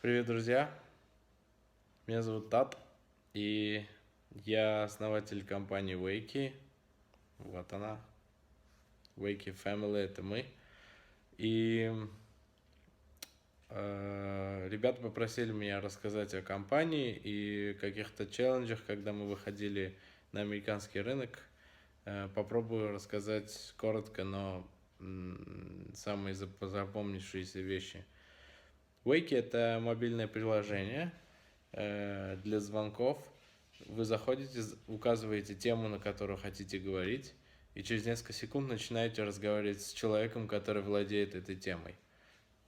Привет, друзья! Меня зовут Тат, и я основатель компании Wakey. Вот она. Wakey Family — это мы. И ребята попросили меня рассказать о компании и каких-то челленджах, когда мы выходили на американский рынок. Попробую рассказать коротко, но самые запомнившиеся вещи. Wakey — это мобильное приложение для звонков. Вы заходите, указываете тему, на которую хотите говорить, и через несколько секунд начинаете разговаривать с человеком, который владеет этой темой.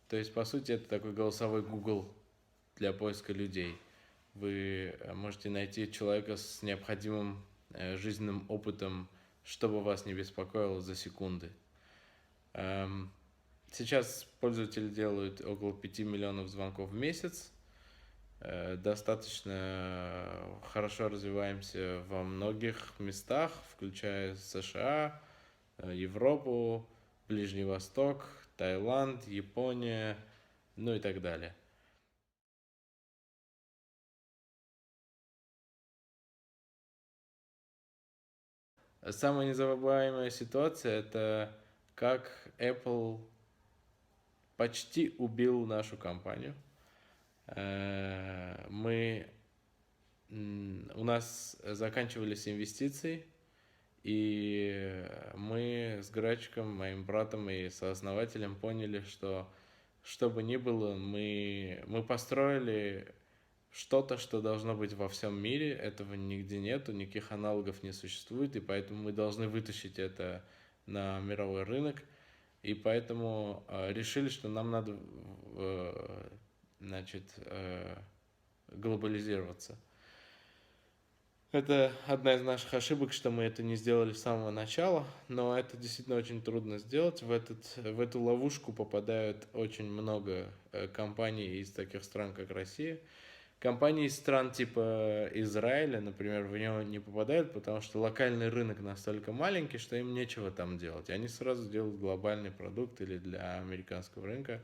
То есть, по сути, это такой голосовой Google для поиска людей. Вы можете найти человека с необходимым жизненным опытом, чтобы вас не беспокоило, за секунды. Сейчас пользователи делают около 5 миллионов звонков в месяц. Достаточно хорошо развиваемся во многих местах, включая США, Европу, Ближний Восток, Таиланд, Япония, ну и так далее. Самая незабываемая ситуация — это как Apple почти убил нашу компанию. У нас заканчивались инвестиции, и мы с Грачиком, моим братом и сооснователем, поняли, что бы ни было, мы построили что-то, что должно быть во всем мире. Этого нигде нету, никаких аналогов не существует, и поэтому мы должны вытащить это на мировой рынок. И поэтому решили, что нам надо глобализироваться. Это одна из наших ошибок, что мы это не сделали с самого начала, но это действительно очень трудно сделать. В эту ловушку попадают очень много компаний из таких стран, как Россия. Компании из стран типа Израиля, например, в него не попадают, потому что локальный рынок настолько маленький, что им нечего там делать. Они сразу делают глобальный продукт или для американского рынка,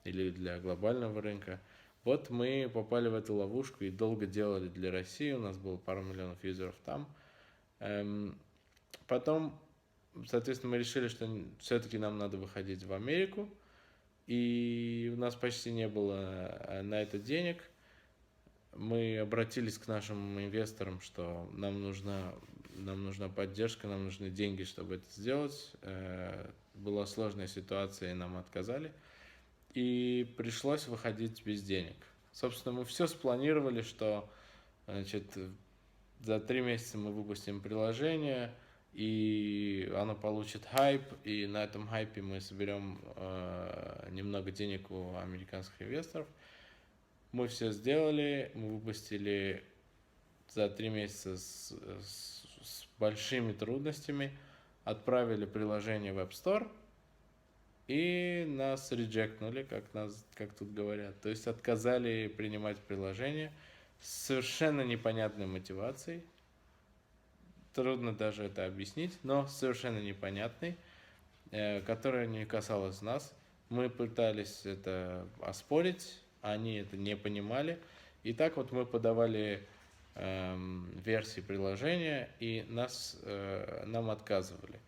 или для глобального рынка. Вот мы попали в эту ловушку и долго делали для России. У нас было пару миллионов юзеров там. Потом, соответственно, мы решили, что все-таки нам надо выходить в Америку. И у нас почти не было на это денег. Мы обратились к нашим инвесторам, что нам нужна поддержка, нам нужны деньги, чтобы это сделать. Была сложная ситуация, и нам отказали. И пришлось выходить без денег. Собственно, мы все спланировали, что за 3 месяца мы выпустим приложение, и оно получит хайп, и на этом хайпе мы соберем немного денег у американских инвесторов. Мы все сделали, мы выпустили за 3 месяца с большими трудностями, отправили приложение в App Store, и нас реджектнули, как тут говорят. То есть отказали принимать приложение с совершенно непонятной мотивацией. Трудно даже это объяснить, но совершенно непонятной, которая не касалась нас. Мы пытались это оспорить, они это не понимали. И так вот мы подавали версии приложения, и нам отказывали.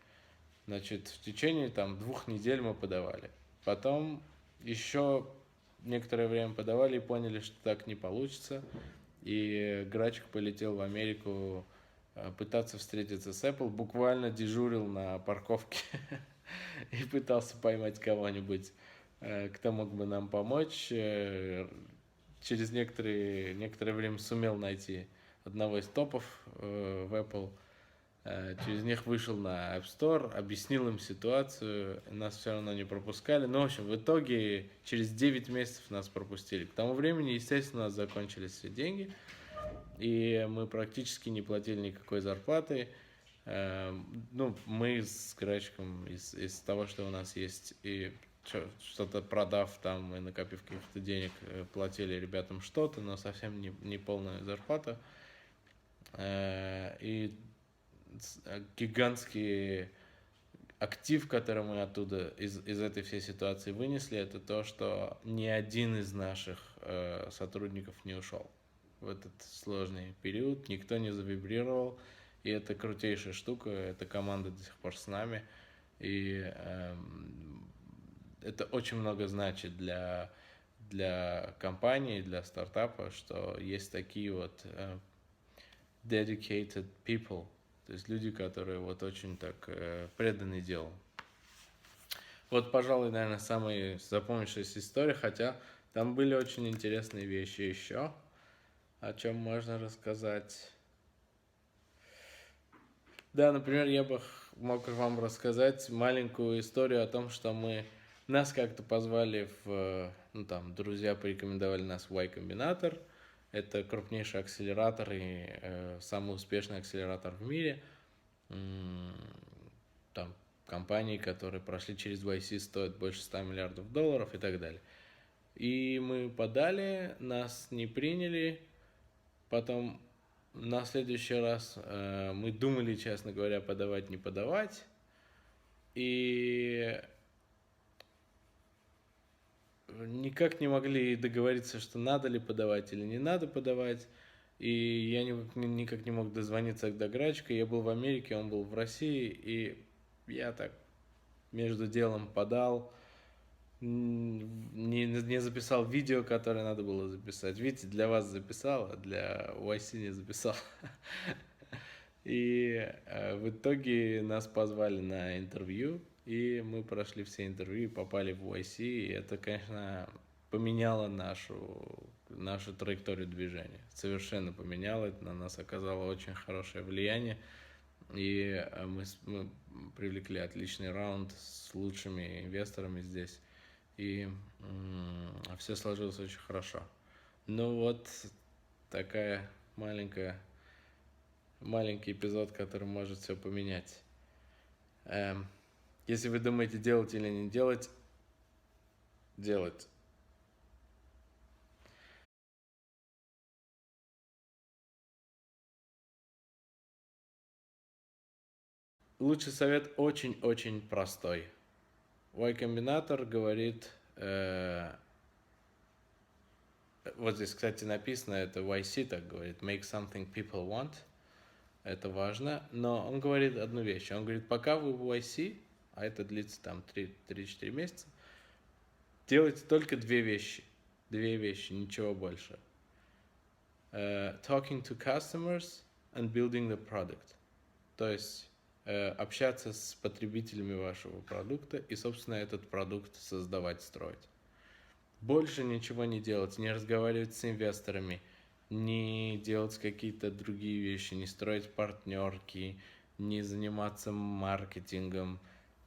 Значит, в течение 2 недель мы подавали. Потом еще некоторое время подавали и поняли, что так не получится. И Грачик полетел в Америку пытаться встретиться с Apple. Буквально дежурил на парковке и пытался поймать кого-нибудь, кто мог бы нам помочь. Через некоторое время сумел найти одного из топов в Apple. Через них вышел на App Store, объяснил им ситуацию, нас все равно не пропускали. Но, в общем, в итоге через 9 месяцев нас пропустили. К тому времени, естественно, у нас закончились все деньги, и мы практически не платили никакой зарплаты. Мы с Грачиком из того, что у нас есть, и что-то продав там и накопив каких-то денег, платили ребятам что-то, но совсем не полная зарплата. И гигантские актив, который мы оттуда, из этой всей ситуации вынесли, это то, что ни один из наших сотрудников не ушел в этот сложный период, никто не завибрировал, и это крутейшая штука, эта команда до сих пор с нами, и это очень много значит для компании, для стартапа, что есть такие вот dedicated people, то есть люди, которые вот очень так преданы делу. Вот, пожалуй, наверное, самая запомнившаяся история, хотя там были очень интересные вещи еще, о чем можно рассказать. Да, например, я бы мог вам рассказать маленькую историю о том, что нас как-то позвали друзья порекомендовали нас в Y-комбинатор. Это крупнейший акселератор и самый успешный акселератор в мире. Там компании, которые прошли через YC, стоят больше $100 миллиардов и так далее. И мы подали, нас не приняли. Потом на следующий раз мы думали, честно говоря, подавать, не подавать. И никак не могли договориться, что надо ли подавать или не надо подавать. И я никак не мог дозвониться до Грачка. Я был в Америке, он был в России. И я так между делом подал. Не записал видео, которое надо было записать. Видите, для вас записал, а для YC не записал. И в итоге нас позвали на интервью, и мы прошли все интервью и попали в YC. И это, конечно, поменяло нашу траекторию движения. Совершенно поменяло. Это на нас оказало очень хорошее влияние. И мы привлекли отличный раунд с лучшими инвесторами здесь. И все сложилось очень хорошо. Ну вот такая маленький эпизод, который может все поменять. Если вы думаете, делать или не делать, делать. Лучший совет очень-очень простой. Y-комбинатор говорит, вот здесь, кстати, написано, это YC так говорит, make something people want. Это важно, но он говорит одну вещь. Он говорит, пока вы в YC, а это длится там 3-4 месяца, делайте только две вещи, ничего больше. Talking to customers and building the product. То есть общаться с потребителями вашего продукта и, собственно, этот продукт создавать, строить. Больше ничего не делать, не разговаривать с инвесторами, не делать какие-то другие вещи, не строить партнерки, не заниматься маркетингом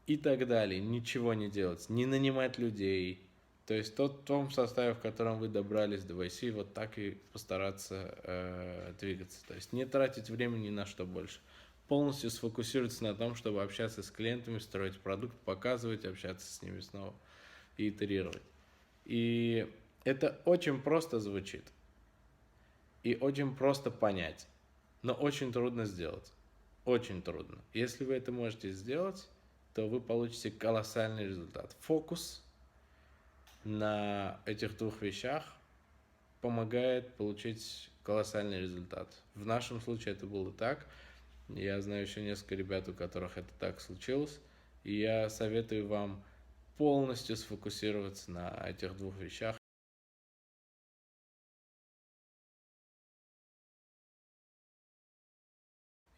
и так далее. Ничего не делать, не нанимать людей. То есть в том составе, в котором вы добрались до YC, вот так и постараться двигаться. То есть не тратить времени ни на что больше. Полностью сфокусироваться на том, чтобы общаться с клиентами, строить продукт, показывать, общаться с ними снова и итерировать. И это очень просто звучит. И очень просто понять. Но очень трудно сделать. Очень трудно. Если вы это можете сделать, то вы получите колоссальный результат. Фокус на этих двух вещах помогает получить колоссальный результат. В нашем случае это было так. Я знаю еще несколько ребят, у которых это так случилось. И я советую вам полностью сфокусироваться на этих двух вещах.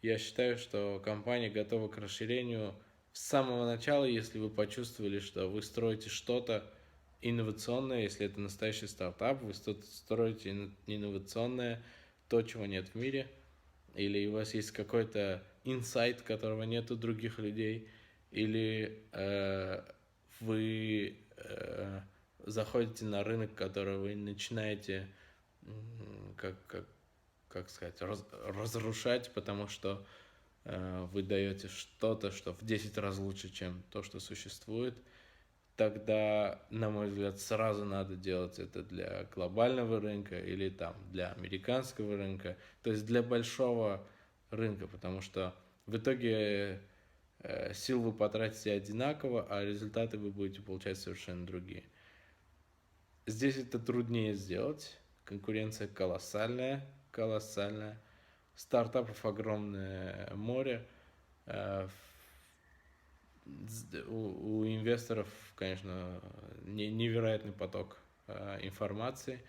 Я считаю, что компания готова к расширению с самого начала, если вы почувствовали, что вы строите что-то инновационное, если это настоящий стартап, вы строите инновационное, то, чего нет в мире, или у вас есть какой-то инсайт, которого нет у других людей, или вы заходите на рынок, который вы начинаете, как сказать, разрушать, потому что вы даете что-то, что в 10 раз лучше, чем то, что существует, тогда, на мой взгляд, сразу надо делать это для глобального рынка или там для американского рынка, то есть для большого рынка, потому что в итоге сил вы потратите одинаково, а результаты вы будете получать совершенно другие. Здесь это труднее сделать. Конкуренция колоссальная, колоссальная. Стартапов огромное море. У инвесторов, конечно, невероятный поток информации,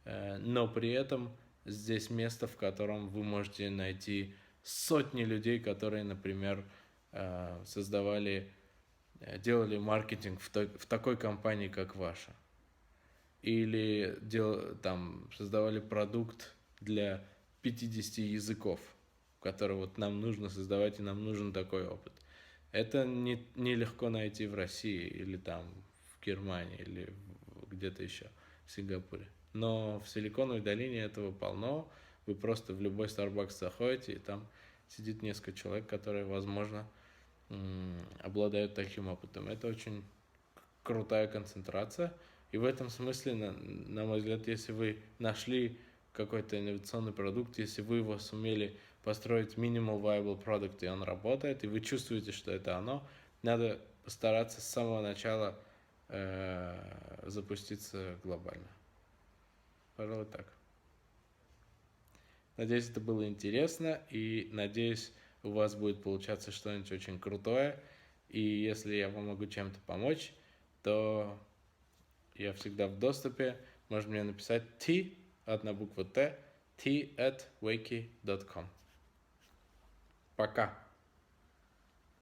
но при этом здесь место, в котором вы можете найти сотни людей, которые, например, делали маркетинг в такой компании, как ваша. Или создавали продукт для 50 языков, который вот нам нужно создавать, и нам нужен такой опыт. Это нелегко найти в России, или там в Германии, или где-то еще, в Сингапуре. Но в Силиконовой долине этого полно. Вы просто в любой Starbucks заходите, и там сидит несколько человек, которые, возможно, обладают таким опытом. Это очень крутая концентрация. И в этом смысле, на мой взгляд, если вы нашли какой-то инновационный продукт, если вы его сумели построить minimal viable product, и он работает, и вы чувствуете, что это оно, надо постараться с самого начала запуститься глобально. Пожалуй, так. Надеюсь, это было интересно, и надеюсь, у вас будет получаться что-нибудь очень крутое. И если я вам могу чем-то помочь, то я всегда в доступе. Можно мне написать t, одна буква t@wakey.com. Пока.